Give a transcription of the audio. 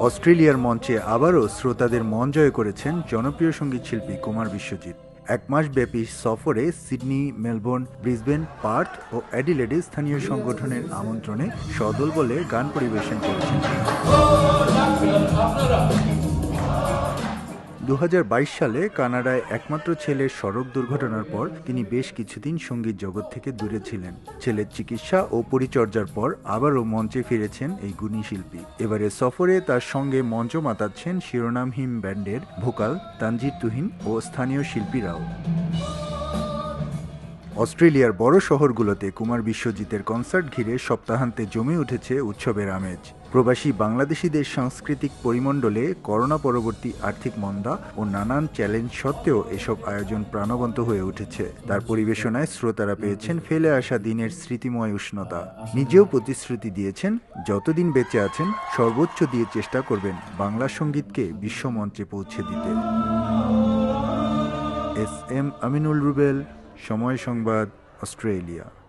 অস্ট্রেলিয়ার মঞ্চে আবারও শ্রোতাদের মন জয় করেছেন জনপ্রিয় সঙ্গীত শিল্পী কুমার বিশ্বজিৎ। এক মাস ব্যাপী সফরে সিডনি, মেলবোর্ন, ব্রিসবেন, পার্থ ও অ্যাডিলেডে স্থানীয় সংগঠনের আমন্ত্রণে সদলবলে গান পরিবেশন করেছেন। 2022 সালে কানাডায় একমাত্র ছেলের সড়ক দুর্ঘটনার পর তিনি বেশ কিছুদিন সঙ্গীত জগৎ থেকে দূরে ছিলেন। ছেলের চিকিৎসা ও পরিচর্যার পর আবারও মঞ্চে ফিরেছেন এই গুণী শিল্পী। এবারে সফরে তার সঙ্গে মঞ্চ মাতাচ্ছেন শিরোনামহীন ব্যান্ডের ভোকাল তানজিদ তুহিন ও স্থানীয় শিল্পীরাও। অস্ট্রেলিয়ার বড় শহরগুলোতে কুমার বিশ্বজিতের কনসার্ট ঘিরে সপ্তাহান্তে জমে উঠেছে উৎসবের আমেজ। প্রবাসী বাংলাদেশিদের সাংস্কৃতিক পরিমণ্ডলে করোনা পরবর্তী আর্থিক মন্দা ও নানান চ্যালেঞ্জ সত্ত্বেও এসব আয়োজন প্রাণবন্ত হয়ে উঠেছে। তার পরিবেশনায় শ্রোতারা পেয়েছেন ফেলে আসা দিনের স্মৃতিময় উষ্ণতা। নিজেও প্রতিশ্রুতি দিয়েছেন যতদিন বেঁচে আছেন সর্বোচ্চ দিয়ে চেষ্টা করবেন বাংলা সঙ্গীতকে বিশ্বমঞ্চে পৌঁছে দিতে। এস এম আমিনুল রুবেল, সময় সংবাদ, অস্ট্রেলিয়া।